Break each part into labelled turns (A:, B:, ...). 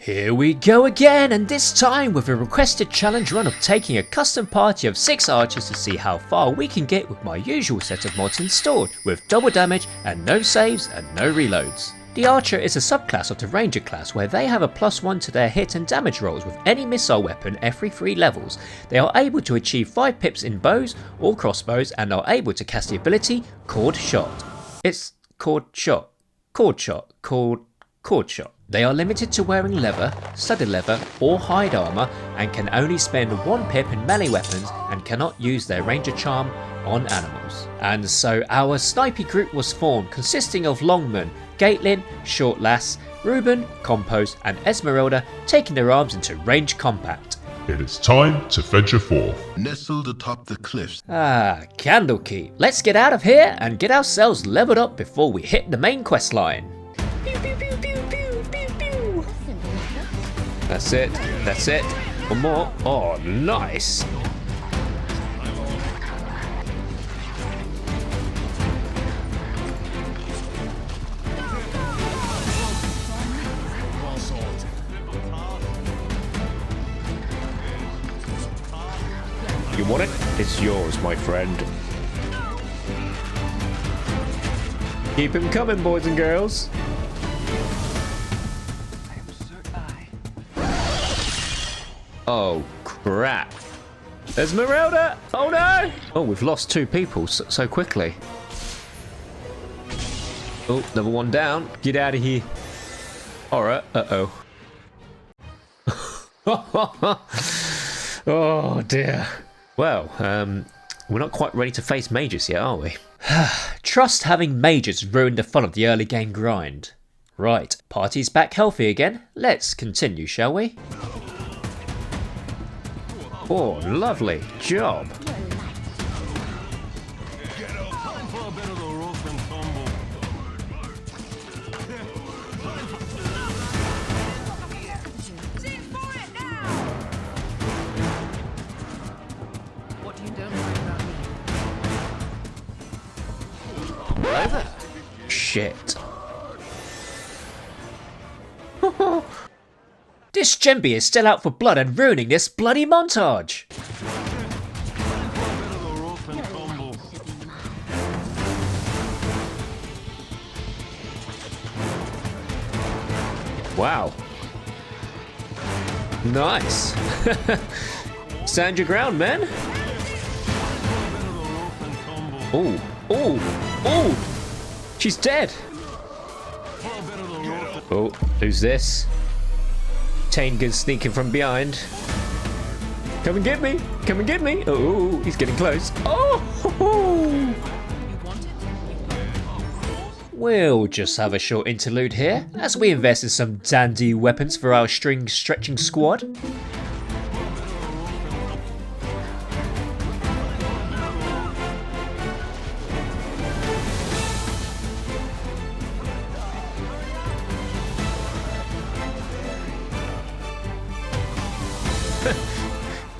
A: Here we go again, and this time with a requested challenge run of taking a custom party of 6 archers to see how far we can get with my usual set of mods installed, with double damage and no saves and no reloads. The archer is a subclass of the ranger class where they have a +1 to their hit and damage rolls with any missile weapon every 3 levels. They are able to achieve 5 pips in bows or crossbows and are able to cast the ability Cord Shot. It's Cord Shot. Cord Shot. Cord Shot. They are limited to wearing leather, studded leather or hide armour and can only spend 1 pip in melee weapons and cannot use their ranger charm on animals. And so our snipey group was formed, consisting of Longman, Caitlin, Shortlass, Ruben, Compose and Esmeralda, taking their arms into range combat.
B: It is time to venture forth.
C: Nestled atop the cliffs.
A: Candlekeep. Let's get out of here and get ourselves leveled up before we hit the main quest line. That's it. That's it. One more. Oh, nice.
D: You want it? It's yours, my friend. Keep him coming, boys and girls. Oh, crap. Esmeralda! Oh no! Oh, we've lost 2 people so quickly. Oh, another one down. Get out of here. Alright, uh-oh. Oh dear. Well, we're not quite ready to face mages yet, are we?
A: Trust having mages ruined the fun of the early game grind. Right, party's back healthy again. Let's continue, shall we?
D: Oh, lovely job.
A: Shit. This Gemby is still out for blood and ruining this bloody montage.
D: Wow. Nice. Stand your ground, man. Oh, oh, oh. She's dead. Oh, who's this? Tainger's sneaking from behind. Come and get me! Come and get me! Oh, he's getting close. Oh!
A: We'll just have a short interlude here as we invest in some dandy weapons for our string stretching squad.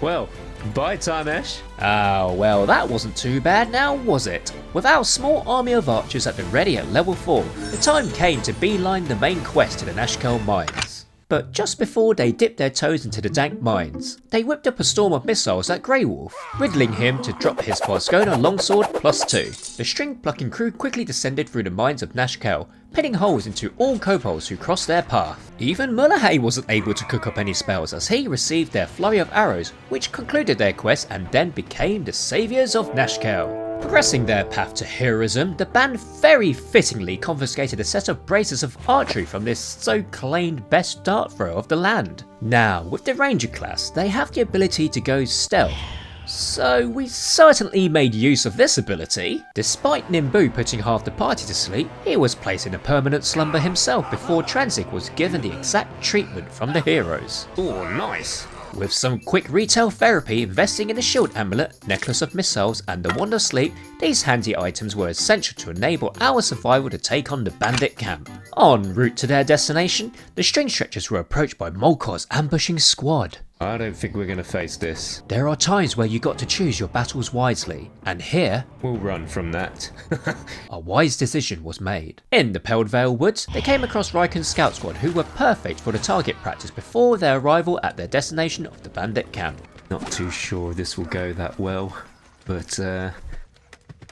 D: Well, bye Tarnesh.
A: Oh, well, that wasn't too bad now, was it? With our small army of archers at the ready at level 4, the time came to beeline the main quest to the Nashkel mines. But just before they dipped their toes into the dank mines, they whipped up a storm of missiles at Grey Wolf, riddling him to drop his Forsgona longsword +2. The string plucking crew quickly descended through the mines of Nashkel, pinning holes into all kobolds who crossed their path. Even Mullahay wasn't able to cook up any spells as he received their flurry of arrows, which concluded their quest and then became the saviours of Nashkel. Progressing their path to heroism, the band very fittingly confiscated a set of braces of archery from this so-claimed best dart thrower of the land. Now, with the ranger class, they have the ability to go stealth. So we certainly made use of this ability. Despite Nimbu putting half the party to sleep, he was placed in a permanent slumber himself before Transic was given the exact treatment from the heroes.
D: Oh, nice.
A: With some quick retail therapy investing in the shield amulet, necklace of missiles and the wand of sleep, these handy items were essential to enable our survival to take on the bandit camp. En route to their destination, the string stretchers were approached by Molkor's ambushing squad.
D: I don't think we're going to face this.
A: There are times where you got to choose your battles wisely, and here,
D: We'll run from that.
A: a wise decision was made. In the Peldvale Woods, they came across Riken's scout squad who were perfect for the target practice before their arrival at their destination of the Bandit camp.
D: Not too sure this will go that well, but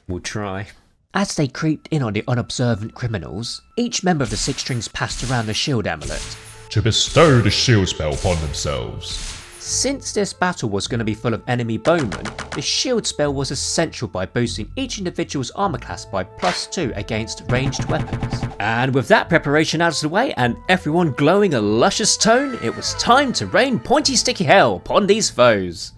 D: we'll try.
A: As they creeped in on the unobservant criminals, each member of the Six Strings passed around the shield amulet.
B: To bestow the shield spell upon themselves.
A: Since this battle was going to be full of enemy bowmen, the shield spell was essential by boosting each individual's armor class by +2 against ranged weapons. And with that preparation out of the way and everyone glowing a luscious tone, it was time to rain pointy sticky hell upon these foes.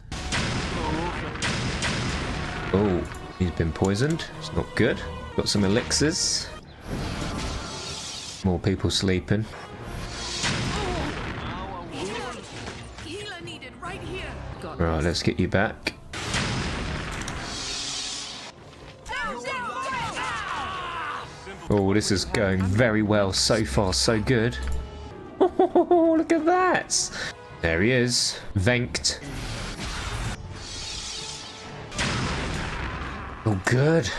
D: Oh, he's been poisoned. It's not good. Got some elixirs. More people sleeping. Right, let's get you back. Oh, this is going very well so far, so good. Oh, look at that! There he is, Venked. Oh, good.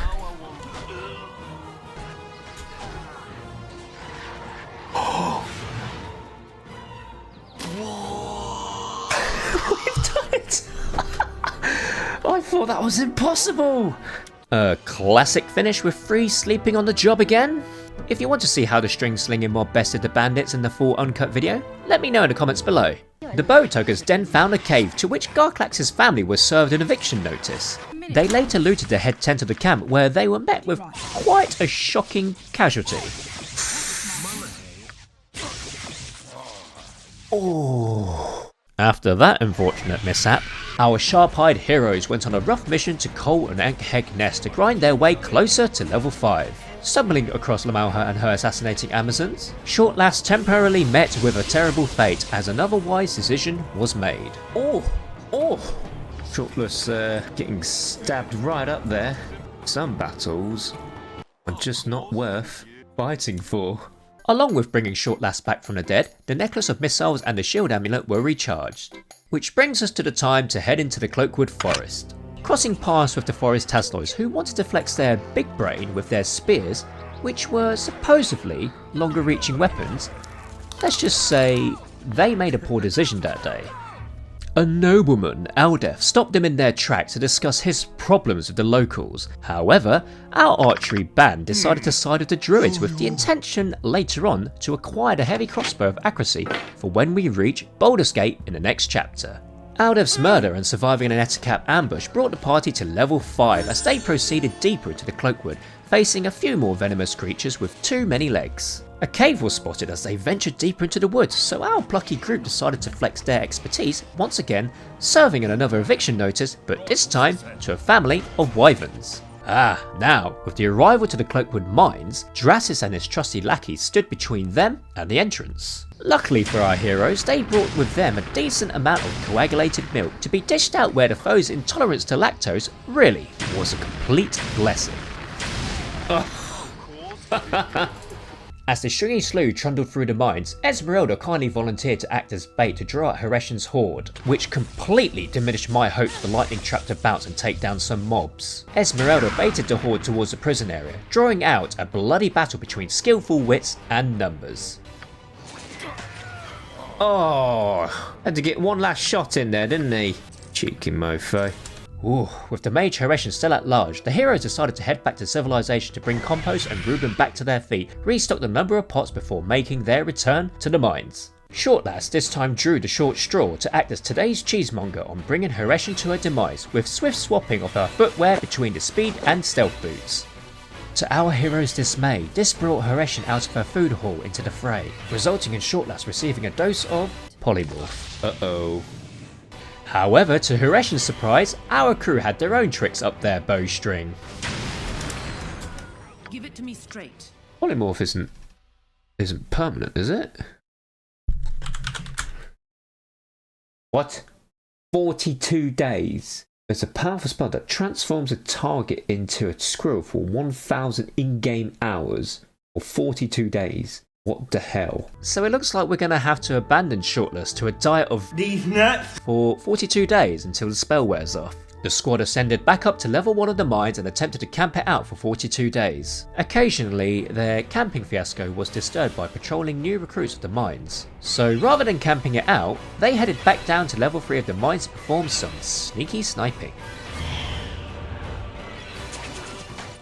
A: I thought that was impossible! A classic finish with Free sleeping on the job again? If you want to see how the string slinging mob bested the bandits in the full uncut video, let me know in the comments below. The Bowtuggers then found a cave to which Garklax's family was served an eviction notice. They later looted the head tent of the camp where they were met with quite a shocking casualty. Oh. After that unfortunate mishap, our sharp-eyed heroes went on a rough mission to Cole and Ankheg Nest to grind their way closer to level 5. Stumbling across Lamalha and her assassinating Amazons, Shortlast temporarily met with a terrible fate as another wise decision was made. Oh!
D: Shortless getting stabbed right up there. Some battles are just not worth fighting for.
A: Along with bringing Shortlast back from the dead, the necklace of missiles and the shield amulet were recharged. Which brings us to the time to head into the Cloakwood forest. Crossing paths with the forest Tasloys who wanted to flex their big brain with their spears, which were supposedly longer reaching weapons, let's just say they made a poor decision that day. A nobleman, Aldef, stopped them in their tracks to discuss his problems with the locals. However, our archery band decided to side with the druids with the intention later on to acquire the heavy crossbow of accuracy for when we reach Baldur's Gate in the next chapter. Aldef's murder and surviving an Ettercap ambush brought the party to level 5 as they proceeded deeper into the Cloakwood, facing a few more venomous creatures with too many legs. A cave was spotted as they ventured deeper into the woods, so our plucky group decided to flex their expertise once again, serving in another eviction notice, but this time to a family of wyverns. Now, with the arrival to the Cloakwood mines, Drasis and his trusty lackeys stood between them and the entrance. Luckily for our heroes, they brought with them a decent amount of coagulated milk to be dished out where the foe's intolerance to lactose really was a complete blessing. As the stringy slew trundled through the mines, Esmeralda kindly volunteered to act as bait to draw out Hareshin's horde, which completely diminished my hopes for the lightning trap to bounce and take down some mobs. Esmeralda baited the horde towards the prison area, drawing out a bloody battle between skillful wits and numbers.
D: Oh, had to get one last shot in there, didn't he? Cheeky mofo.
A: Ooh, with the mage Hareshin still at large, the heroes decided to head back to civilization to bring Compost and Ruben back to their feet, restock the number of pots before making their return to the mines. Shortlast this time drew the short straw to act as today's cheesemonger on bringing Hareshin to her demise, with swift swapping of her footwear between the speed and stealth boots. To our heroes' dismay, this brought Hareshin out of her food hall into the fray, resulting in Shortlast receiving a dose of polymorph.
D: Uh-oh.
A: However, to Hareshin's surprise, our crew had their own tricks up their bowstring.
E: Give it to me straight.
D: Polymorph isn't permanent, is it? What? 42 days. It's a powerful spell that transforms a target into a squirrel for 1,000 in-game hours or 42 days. What the hell?
A: So it looks like we're going to have to abandon Shortless to a diet of
E: These nuts!
A: for 42 days until the spell wears off. The squad ascended back up to level 1 of the mines and attempted to camp it out for 42 days. Occasionally, their camping fiasco was disturbed by patrolling new recruits of the mines. So rather than camping it out, they headed back down to level 3 of the mines to perform some sneaky sniping.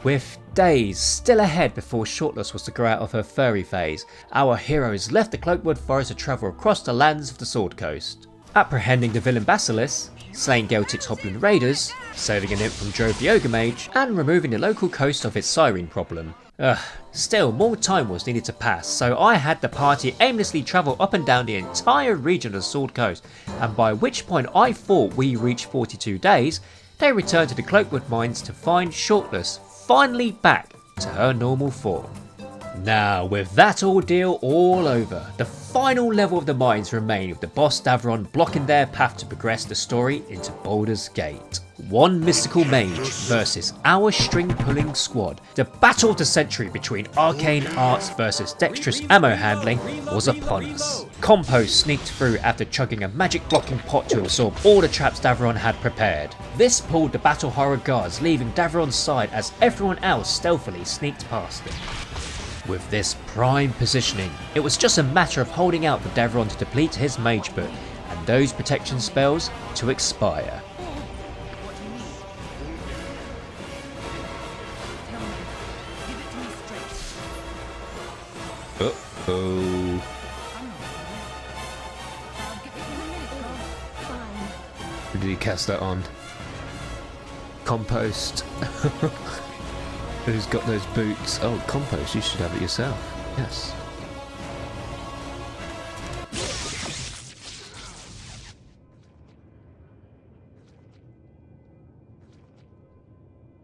A: With days still ahead before Shortless was to grow out of her furry phase, our heroes left the Cloakwood forest to travel across the lands of the Sword Coast. Apprehending the villain Basilisk, slaying Geltic's Hoplin raiders, saving an imp from Jove the Ogre Mage, and removing the local coast of its siren problem. Still, more time was needed to pass, so I had the party aimlessly travel up and down the entire region of the Sword Coast, and by which point I thought we reached 42 days, they returned to the Cloakwood mines to find Shortless finally back to her normal form. Now, with that ordeal all over, the final level of the mines remained with the boss Davron blocking their path to progress the story into Baldur's Gate. One mystical mage versus our string-pulling squad. The battle of the century between arcane arts versus dexterous ammo handling was upon us. Compost sneaked through after chugging a magic blocking pot to absorb all the traps Davron had prepared. This pulled the battle horror guards, leaving Davron's side as everyone else stealthily sneaked past them. With this prime positioning, it was just a matter of holding out for Davron to deplete his mage book and those protection spells to expire.
D: Uh-oh. Who did he cast that on? Compost. Who's got those boots? Oh, Compost, you should have it yourself. Yes.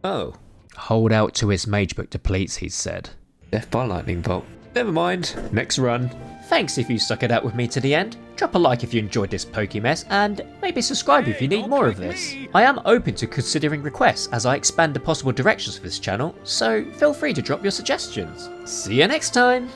D: Oh.
A: Hold out till his mage book depletes, he said.
D: Death by lightning bolt. Never mind. Next run.
A: Thanks if you stuck it out with me to the end. Drop a like if you enjoyed this Pokemess, and maybe subscribe if you need more of this. I am open to considering requests as I expand the possible directions for this channel, so feel free to drop your suggestions. See you next time!